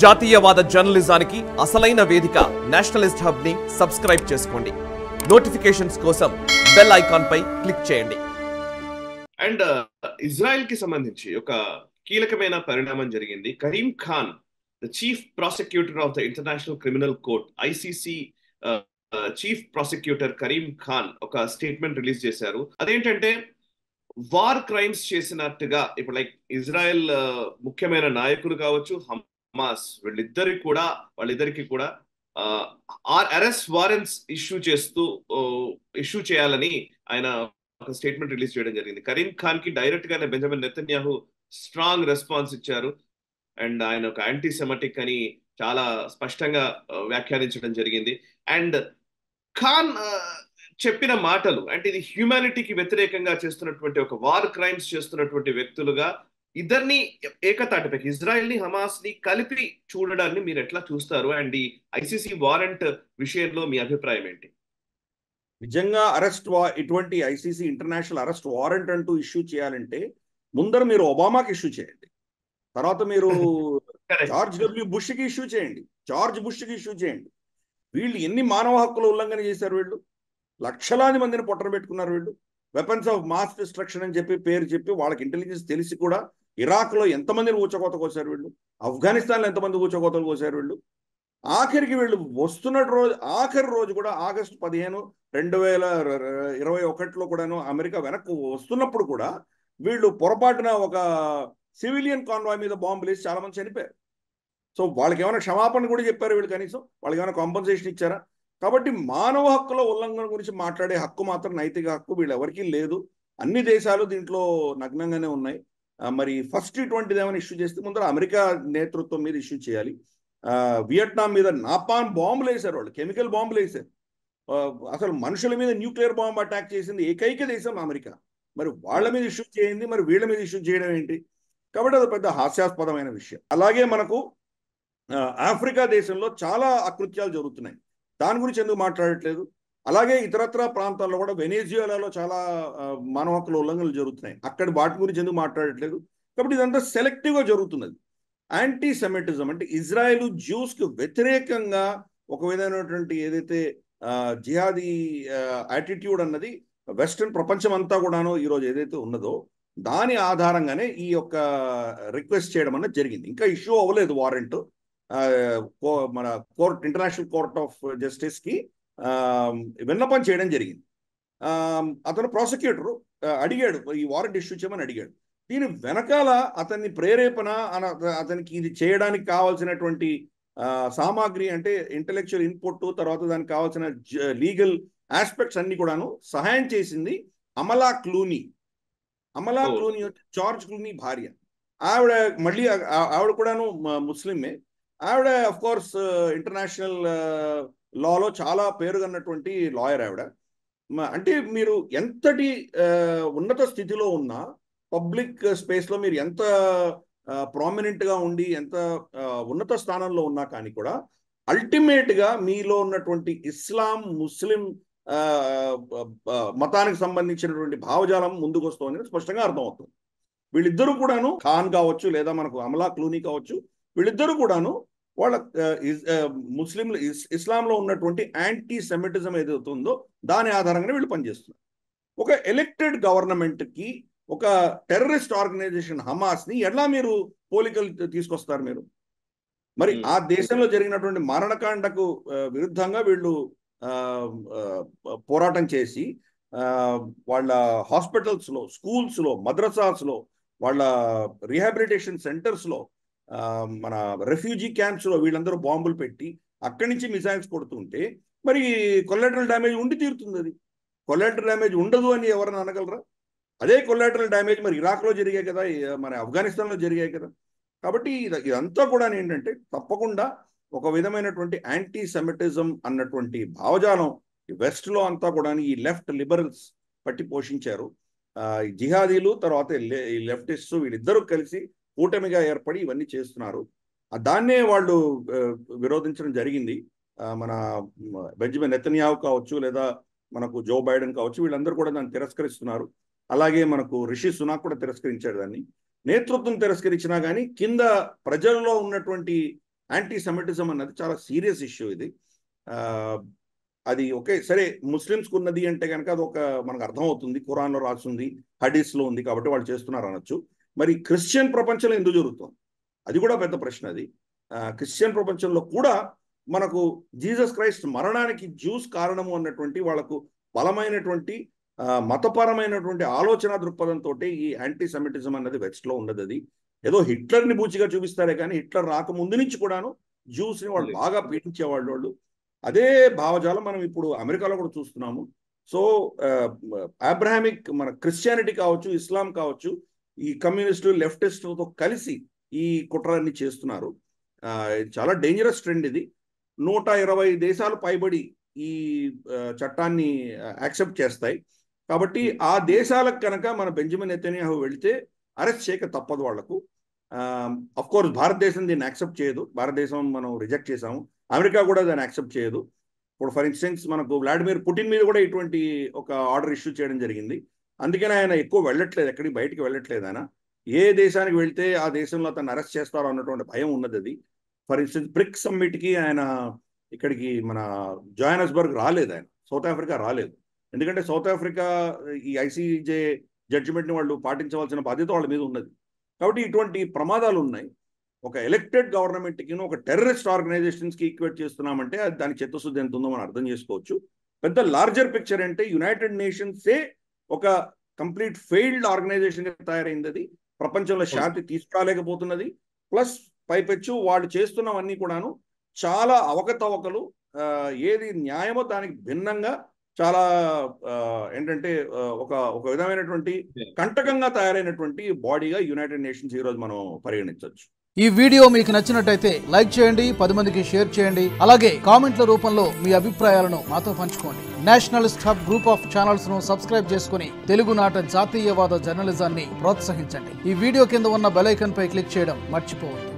జాతీయవాద జర్నలిజానికి అసలైన వేదిక నేషనలిస్ట్ హబ్ ని సబ్స్క్రైబ్ చేసుకోండి. నోటిఫికేషన్స్ కోసం బెల్ ఐకాన్ పై క్లిక్ చేయండి. అండ్ ఇజ్రాయెల్ కి సంబంధించి ఒక కీలకమైన పరిణామం జరిగింది. Karim Khan, the chief prosecutor of the international criminal court ICC chief prosecutor Karim Khan ఒక స్టేట్మెంట్ రిలీజ్ చేశారు. అదేంటంటే వార్ క్రైమ్స్ చేసినట్టుగా ఇప్పుడు లైక్ ఇజ్రాయెల్ ముఖ్యమైన నాయకులు కావచ్చు, హమాస్ వాళ్ళిద్దరికి కూడా అరెస్ట్ వారెంట్స్ ఇష్యూ చేయాలని ఆయన ఒక స్టేట్మెంట్ రిలీజ్ చేయడం జరిగింది. కరీం ఖాన్ కి డైరెక్ట్ గానే బెంజమిన్ నెతన్యాహు స్ట్రాంగ్ రెస్పాన్స్ ఇచ్చారు. అండ్ ఆయన ఒక యాంటీ సెమటిక్ అని చాలా స్పష్టంగా వ్యాఖ్యానించడం జరిగింది. అండ్ ఖాన్ చెప్పిన మాటలు అంటే ఇది హ్యూమానిటీకి వ్యతిరేకంగా చేస్తున్నటువంటి ఒక వార్ క్రైమ్స్ చేస్తున్నటువంటి వ్యక్తులుగా ఇద్దరిని ఏకతాటిపైకి ఇజ్రాయెల్ ని హమాస్ ని కలిపి చూడడాన్ని మీరు ఎట్లా చూస్తారు? అండ్ ఈ ఐసిసి వారెంట్ విషయంలో మీ అభిప్రాయం ఏంటి? నిజంగా ఇటువంటి ఐసిసి ఇంటర్నేషనల్ అరెస్ట్ వారెంట్ అంటూ ఇష్యూ చేయాలంటే ముందర మీరు ఒబామాకి ఇష్యూ చేయండి, తర్వాత మీరు జార్జ్ బుష్కి ఇష్యూ చేయండి. వీళ్ళు ఎన్ని మానవ హక్కుల ఉల్లంఘన చేశారు? వీళ్ళు లక్షలాది మందిని పొట్టన పెట్టుకున్నారు. వీళ్ళు వెపన్స్ ఆఫ్ మాస్ డిస్ట్రక్షన్ అని పేరు చెప్పి వాళ్ళకి ఇంటెలిజెన్స్ తెలిసి కూడా ఇరాక్లో ఎంతమందిని ఊచకోత కోసారు వీళ్ళు, ఆఫ్ఘనిస్తాన్లో ఎంతమంది ఊచకోతలు కోసారు వీళ్ళు. ఆఖరికి వీళ్ళు ఆఖరి రోజు కూడా ఆగస్టు 15, 2021లో కూడాను అమెరికా వెనక్కు వస్తున్నప్పుడు కూడా వీళ్ళు పొరపాటున ఒక సివిలియన్ కాన్వాయ్ మీద బాంబులు వేసి చాలా మంది చనిపోయారు. సో వాళ్ళకి ఏమైనా క్షమాపణ కూడా చెప్పారు వీళ్ళు? కనీసం వాళ్ళకి ఏమైనా కాంపన్సేషన్ ఇచ్చారా? కాబట్టి మానవ హక్కుల ఉల్లంఘన గురించి మాట్లాడే హక్కు మాత్రం, నైతిక హక్కు వీళ్ళు ఎవరికీ లేదు. అన్ని దేశాలు దీంట్లో నగ్నంగానే ఉన్నాయి. మరి ఫస్ట్ ఇటువంటిది ఏమైనా ఇష్యూ చేస్తే ముందర అమెరికా నేతృత్వం మీద ఇష్యూ చేయాలి. వియట్నాం మీద నాపాన్ బాంబులు వేశారు, వాళ్ళు కెమికల్ బాంబులు వేశారు. అసలు మనుషుల మీద న్యూక్లియర్ బాంబు అటాక్ చేసింది ఏకైక దేశం అమెరికా. మరి వాళ్ళ మీద ఇష్యూ చేయింది, మరి వీళ్ళ మీద ఇష్యూ చేయడం ఏంటి? కాబట్టి అది పెద్ద హాస్యాస్పదమైన విషయం. అలాగే మనకు ఆఫ్రికా దేశంలో చాలా అకృత్యాలు జరుగుతున్నాయి, దాని గురించి ఎందుకు మాట్లాడట్లేదు? అలాగే ఇతరత్ర ప్రాంతాల్లో కూడా వెనేజుయేలాలో చాలా మానవ హక్కుల ఉల్లంఘనలు జరుగుతున్నాయి, అక్కడ వాటి గురించి ఎందుకు మాట్లాడట్లేదు? కాబట్టి ఇదంతా సెలెక్టివ్గా జరుగుతున్నది. యాంటీ సెమిటిజం అంటే ఇజ్రాయెల్ జ్యూస్కి వ్యతిరేకంగా ఒక విధమైనటువంటి ఏదైతే జిహాదీ యాటిట్యూడ్ అన్నది వెస్టర్న్ ప్రపంచం అంతా కూడాను ఈరోజు ఏదైతే ఉన్నదో దాని ఆధారంగానే ఈ యొక్క రిక్వెస్ట్ చేయడం అన్నది జరిగింది. ఇంకా ఇష్యూ అవ్వలేదు వారెంట్. మన ఇంటర్నేషనల్ కోర్ట్ ఆఫ్ జస్టిస్కి విన్నపం చేయడం జరిగింది. అతను ప్రాసిక్యూటర్ అడిగాడు, ఈ వారెంట్ ఇష్యూ చేయమని అడిగాడు. దీని వెనకాల అతన్ని ప్రేరేపణ, అతనికి ఇది చేయడానికి కావాల్సినటువంటి సామాగ్రి అంటే ఇంటెలెక్చువల్ ఇన్పుట్, తర్వాత దానికి కావాల్సిన లీగల్ ఆస్పెక్ట్స్ అన్ని కూడాను సహాయం చేసింది అమలా క్లూనీ. జార్జ్ క్లూనీ భార్య. ఆవిడ కూడాను ముస్లిమే. ఆవిడ అఫ్ కోర్స్ ఇంటర్నేషనల్ లాలో చాలా పేరుగన్నటువంటి లాయర్ ఆవిడ. అంటే మీరు ఎంతటి ఉన్నత స్థితిలో ఉన్నా, పబ్లిక్ స్పేస్లో మీరు ఎంత ప్రామినెంట్గా ఉండి ఎంత ఉన్నత స్థానంలో ఉన్నా కానీ కూడా అల్టిమేట్గా మీలో ఉన్నటువంటి ముస్లిం మతానికి సంబంధించినటువంటి భావజాలం ముందుకు వస్తుంది స్పష్టంగా అర్థమవుతుంది. వీళ్ళిద్దరూ కూడాను, ఖాన్ కావచ్చు లేదా మనకు అమలా క్లూనీ కావచ్చు, వీళ్ళిద్దరూ కూడాను వాళ్ళ ఇస్లాంలో ఉన్నటువంటి యాంటీ సెమిటిజం ఏదైతే ఉందో దాని ఆధారంగానే వీళ్ళు పనిచేస్తున్నారు. ఒక ఎలక్టెడ్ గవర్నమెంట్కి ఒక టెర్రరిస్ట్ ఆర్గనైజేషన్ హమాస్ని ఎలా మీరు పోలికలు తీసుకొస్తారు మీరు? మరి ఆ దేశంలో జరిగినటువంటి మరణకాండకు విరుద్ధంగా వీళ్ళు పోరాటం చేసి వాళ్ళ హాస్పిటల్స్లో, స్కూల్స్లో, మద్రసాస్లో, వాళ్ళ రీహాబిలిటేషన్ సెంటర్స్లో, మన రెఫ్యూజీ క్యాంప్స్లో వీళ్ళందరూ బాంబులు పెట్టి అక్కడి నుంచి మిసైల్స్ కొడుతుంటే మరి కొలాటరల్ డ్యామేజ్ ఉండి తీరుతుంది. అది కొలాటరల్ డ్యామేజ్ ఉండదు అని ఎవరైనా అనగలరా? అదే కొలాటరల్ డ్యామేజ్ మరి ఇరాక్లో జరిగాయి కదా, మన ఆఫ్ఘనిస్తాన్లో జరిగాయి కదా. కాబట్టి ఇదంతా కూడా ఏంటంటే తప్పకుండా ఒక విధమైనటువంటి యాంటీ సెమిటిజం అన్నటువంటి భావజాలం వెస్ట్లో అంతా కూడా ఈ లెఫ్ట్ లిబరల్స్ పట్టి పోషించారు. జిహాదీలు తర్వాత ఈ లెఫ్టిస్ట్స్ వీళ్ళిద్దరూ కలిసి కూటమిగా ఏర్పడి ఇవన్నీ చేస్తున్నారు. దాన్నే వాళ్ళు విరోధించడం జరిగింది. మన బెంజమిన్ నెతన్యాహు కావచ్చు లేదా మనకు జో బైడెన్ కావచ్చు, వీళ్ళందరూ కూడా దాన్ని తిరస్కరిస్తున్నారు. అలాగే మనకు రిషి సునాక్ కూడా తిరస్కరించాడు దాన్ని. నేతృత్వం తిరస్కరించినా కానీ కింద ప్రజల్లో ఉన్నటువంటి యాంటీ సెమిటిజం అన్నది చాలా సీరియస్ ఇష్యూ ఇది. అది ఓకే సరే, ముస్లిమ్స్కి ఉన్నది అంటే కనుక అది ఒక మనకు అర్థమవుతుంది, ఖురాన్లో రాస్తుంది, హదీస్లో ఉంది కాబట్టి వాళ్ళు చేస్తున్నారు అనొచ్చు. మరి క్రిస్టియన్ ప్రపంచంలో ఎందుకు జరుగుతుంది, అది కూడా పెద్ద ప్రశ్న. అది క్రిస్టియన్ ప్రపంచంలో కూడా మనకు జీసస్ క్రైస్ట్ మరణానికి జ్యూస్ కారణము అన్నటువంటి వాళ్ళకు బలమైనటువంటి మతపరమైనటువంటి ఆలోచన దృక్పథంతో ఈ యాంటీ సెమిటిజం అన్నది వెస్ట్లో ఉన్నది. అది ఏదో హిట్లర్ని బూచిగా చూపిస్తారే కానీ హిట్లర్ రాకముందు నుంచి కూడాను జ్యూస్ని వాళ్ళు బాగా పీడించేవాళ్ళు వాళ్ళు. అదే భావజాలం మనం ఇప్పుడు అమెరికాలో కూడా చూస్తున్నాము. సో అబ్రహామిక్ మన క్రిస్టియానిటీ కావచ్చు, ఇస్లాం కావచ్చు, ఈ కమ్యూనిస్టు లెఫ్టిస్టులతో కలిసి ఈ కుట్రలన్నీ చేస్తున్నారు. చాలా డేంజరస్ ట్రెండ్ ఇది. 120 దేశాలు పైబడి ఈ చట్టాన్ని యాక్సెప్ట్ చేస్తాయి. కాబట్టి ఆ దేశాలకు కనుక మన బెంజమిన్ నెతన్యాహు వెళితే అరెస్ట్ చేయక తప్పదు వాళ్లకు. అఫ్ కోర్స్ భారతదేశం దీన్ని యాక్సెప్ట్ చేయదు, భారతదేశం మనం రిజెక్ట్ చేసాము, అమెరికా కూడా దాన్ని యాక్సెప్ట్ చేయదు. ఇప్పుడు ఫర్ ఇన్స్టెన్స్ మనకు వ్లాడిమిర్ పుటిన్ మీద కూడా ఇటువంటి ఒక ఆర్డర్ ఇష్యూ చేయడం జరిగింది. అందుకని ఆయన ఎక్కువ వెళ్ళట్లేదు, ఎక్కడికి బయటికి వెళ్ళట్లేదు. ఆయన ఏ దేశానికి వెళ్తే ఆ దేశంలో అతను అరెస్ట్ చేస్తారో అన్నటువంటి భయం ఉన్నది. అది ఫర్ ఇన్స్టెన్స్ బ్రిక్స్ సమ్మిట్కి ఆయన ఇక్కడికి మన జోహానస్బర్గ్ రాలేదు, ఆయన సౌత్ ఆఫ్రికా రాలేదు. ఎందుకంటే సౌత్ ఆఫ్రికా ఈ ఐసీజే జడ్జిమెంట్ని వాళ్ళు పాటించవలసిన బాధ్యత వాళ్ళ మీద ఉన్నది. కాబట్టి ఇటువంటి ప్రమాదాలు ఉన్నాయి. ఒక ఎలక్టెడ్ గవర్నమెంట్కి ఒక టెర్రరిస్ట్ ఆర్గనైజేషన్స్కి ఈక్వేట్ చేస్తున్నామంటే అది దాని చిత్తశుద్ధి ఎంత ఉందో మనం అర్థం చేసుకోవచ్చు. పెద్ద లార్జర్ పిక్చర్ అంటే యునైటెడ్ నేషన్సే ఒక కంప్లీట్ ఫెయిల్డ్ ఆర్గనైజేషన్గా తయారైంది. అది ప్రపంచంలో శాంతి తీసుకురాలేకపోతున్నది. ప్లస్ పైపెచ్చు వాళ్ళు చేస్తున్నవన్నీ కూడాను చాలా అవకతవకలు, ఏది న్యాయమో దానికి భిన్నంగా చాలా ఏంటంటే ఒక విధమైనటువంటి కంటకంగా తయారైనటువంటి బాడీగా యునైటెడ్ నేషన్స్ ఈరోజు మనం పరిగణించవచ్చు. ఈ వీడియో మీకు నచ్చినట్టయితే లైక్ చేయండి, 10 మందికి షేర్ చేయండి. అలాగే కామెంట్ల రూపంలో మీ అభిప్రాయాలను మాతో పంచుకోండి. Nationalist hub group of channels ను సబ్స్క్రైబ్ చేసుకుని తెలుగునాట జాతీయవాద జర్నలిజాన్ని ప్రోత్సహించండి. ఈ వీడియో కింద ఉన్న బెల్ ఐకాన్ పై క్లిక్ చేయడం మర్చిపోవద్దు.